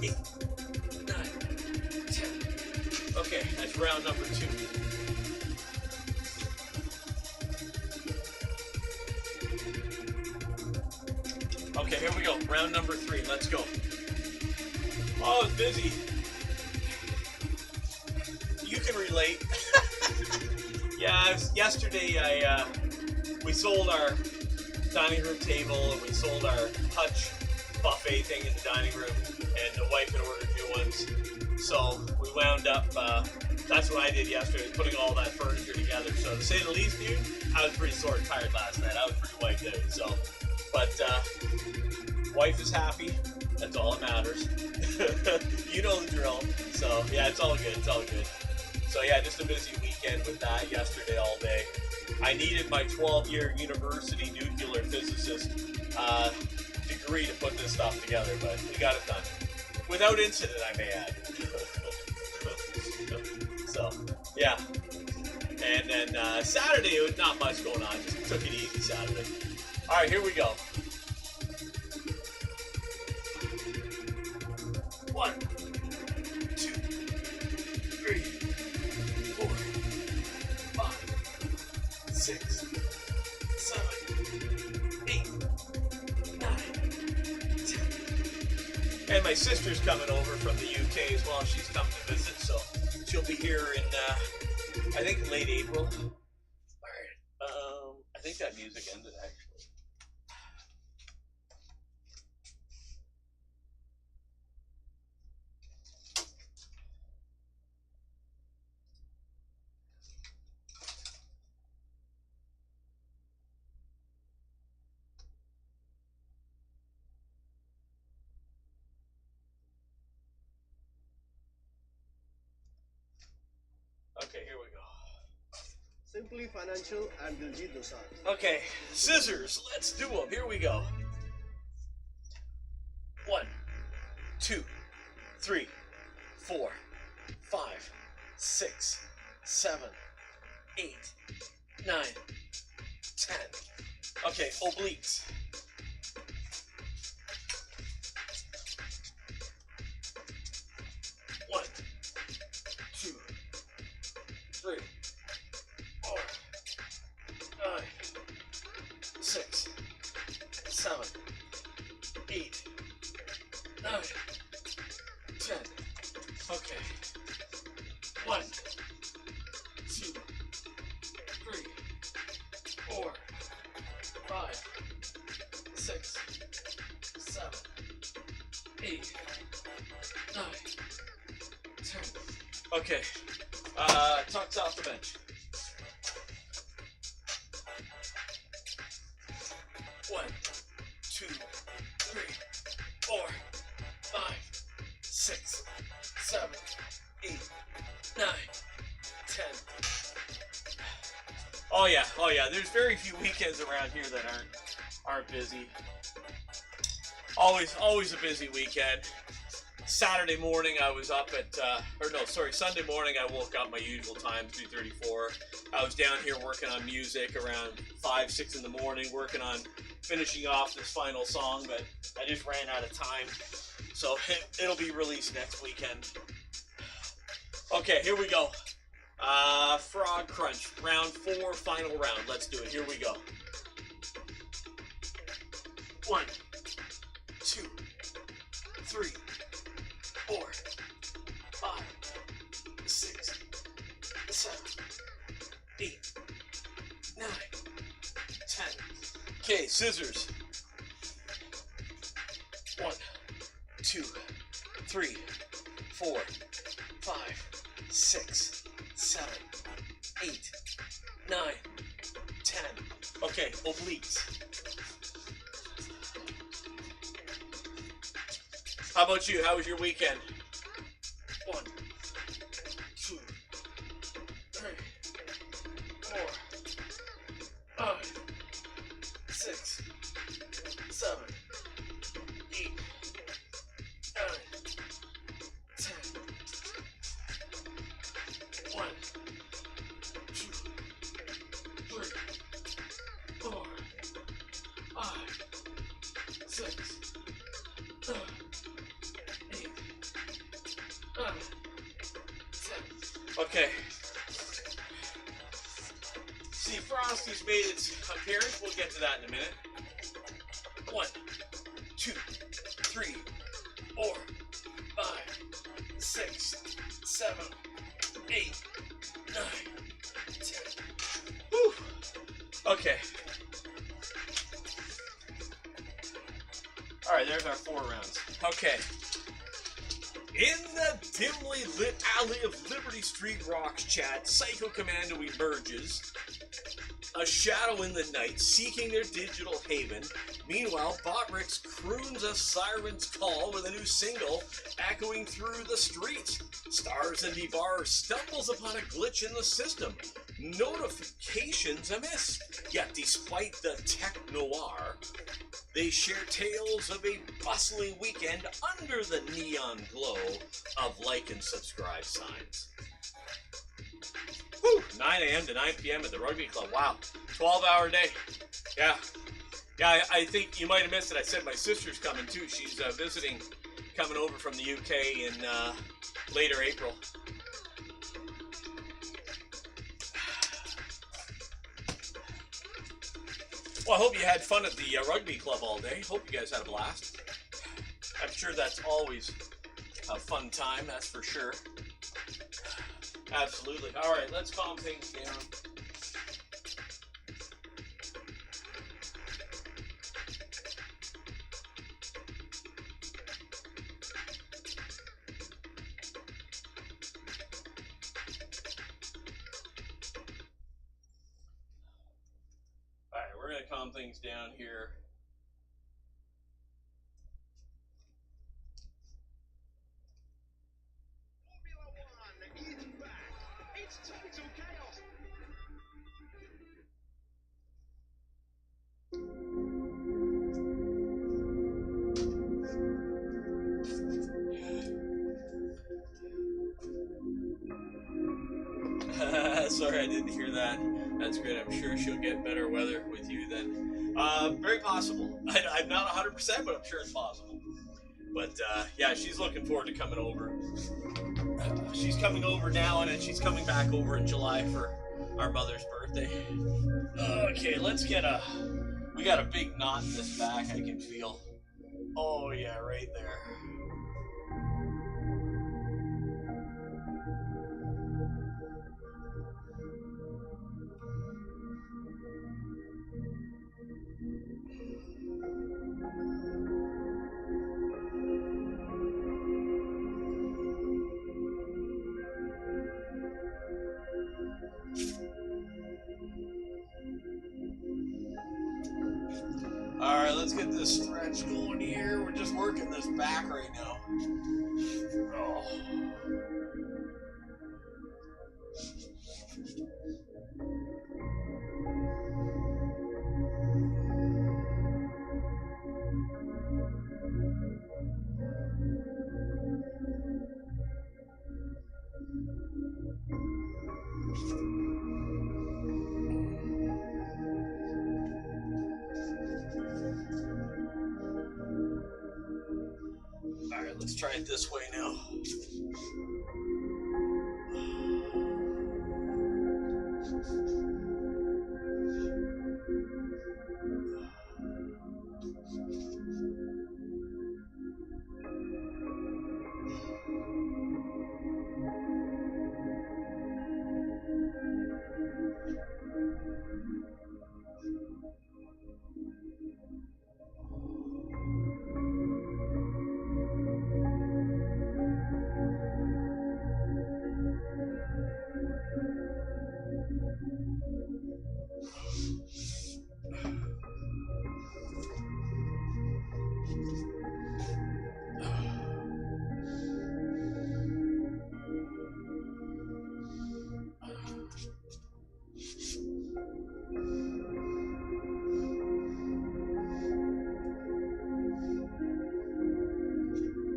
8, 9, 10. Okay, that's round number 2. Okay, here we go. Round number 3. Let's go. Oh, it's busy. You can relate. Yeah, yesterday we sold our dining room table and we sold our hutch buffet thing in the dining room, and the wife had ordered new ones. So we wound up, that's what I did yesterday, putting all that furniture together. So to say the least, dude, I was pretty sore and tired last night. I was pretty wiped out. So, but wife is happy. That's all that matters. You know the drill. So yeah, it's all good. It's all good. So yeah, just a busy weekend with that yesterday all day. I needed my 12-year university nuclear physicist degree to put this stuff together, but we got it done. Without incident, I may add. So, yeah. And then Saturday, it was not much going on. Just took it easy Saturday. All right, here we go. 1, 2, 3, 4, 5, 6, 7, 8, 9, 10. And my sister's coming over from the UK as well. She's come to visit, so she'll be here in, I think, late April. Alright, I think that music ended, actually. Okay, here we go. Simply Financial and Diljit Dosanjh. Okay, scissors. Let's do them. Here we go. 1, 2, 3, 4, 5, 6, 7, 8, 9, 10. Okay, obliques. 1, 2, 3, 4, 5, 6, 7, 8, 9, 10. Okay. 1, 2, 3, 4, 5, 6, 7, 8, 9, 10. Okay. Tucks off the bench. 1, 2, 3, 4, 5, 6, 7, 8, 9, 10. Oh yeah. There's very few weekends around here that aren't busy. Always a busy weekend. Saturday morning I was up at, Sunday morning I woke up my usual time, 3:34. I was down here working on music around 5, 6 in the morning, working on finishing off this final song, but I just ran out of time. So it'll be released next weekend. Okay, here we go. Frog Crunch, round 4, final round. Let's do it. Here we go. 1, 2, 3, 4, 5, 6, 7, 8, 9, 10. Okay, scissors. 1, 2, 3, 4, 5, 6, 7, 8, 9, 10. Okay, obliques. How about you? How was your weekend? 1, 2, 3, 4, 5, 6, 7, 8, 9, 10. 1, 2, 3, 4, 5, 6, 7, 8, 9, 10. Okay. See, Frosty's made its appearance. We'll get to that in a minute. 1, 2, 3, 4, 5, 6, 7, 8, 9, 10. Whew. Okay. Alright, there's our 4 rounds. Okay. In the dimly lit alley of Liberty Street Rocks chat, Psycho Commando emerges, a shadow in the night, seeking their digital haven. Meanwhile, Botrix croons a siren's call with a new single echoing through the streets. Stars and Bar stumbles upon a glitch in the system. Notifications amiss. Yet despite the tech noir, they share tales of a bustling weekend under the neon glow of like and subscribe signs. Whew, 9 a.m. to 9 p.m. at the rugby club. Wow, 12-hour day. Yeah, I think you might have missed it. I said my sister's coming too. She's visiting, coming over from the UK in later April. Well, I hope you had fun at the rugby club all day. Hope you guys had a blast. I'm sure that's always a fun time, that's for sure. Absolutely. All right, let's calm things down. All right, we're going to calm things down here. Formula One is back. It's total chaos. Sorry, I didn't hear that. That's great. I'm sure she'll get better weather with you then. Very possible. I'm not 100%, but I'm sure it's possible. But yeah, she's looking forward to coming over. She's coming over now, and then she's coming back over in July for our mother's birthday. Okay, let's get a... We got a big knot in this back I can feel. Oh yeah, right there. Alright, let's get this stretch going here. We're just working this back right now. Oh. Alright, let's try it this way now.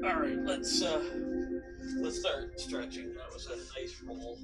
Alright, let's start stretching. That was a nice roll.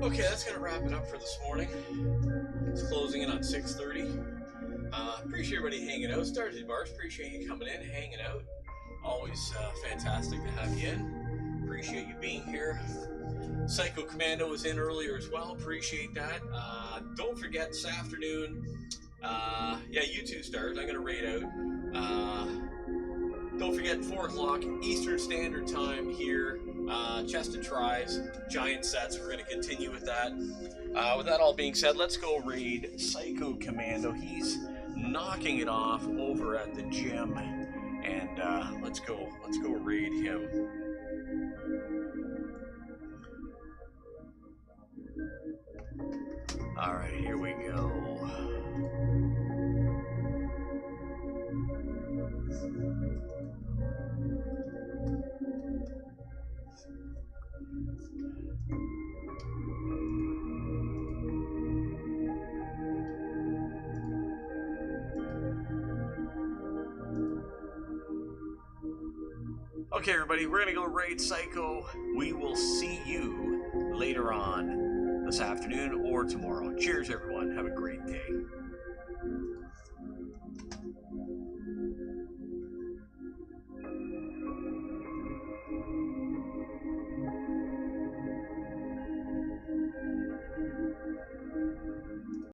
Okay, that's gonna wrap it up for this morning. It's closing in on 6:30. Appreciate everybody hanging out. Stars and Bars, appreciate you coming in, hanging out. Always fantastic to have you in. Appreciate you being here. Psycho Commando was in earlier as well. Appreciate that. Don't forget this afternoon. Yeah, you too, Stars. I'm gonna raid out. Don't forget 4 o'clock Eastern Standard Time here. Chest and tries, giant sets. We're gonna continue with that. With that all being said, let's go raid Psycho Commando. He's knocking it off over at the gym, and let's go raid him. All right, here we go. Okay, everybody, we're gonna go raid Psycho. We will see you later on this afternoon or tomorrow. Cheers, everyone. Have a great day.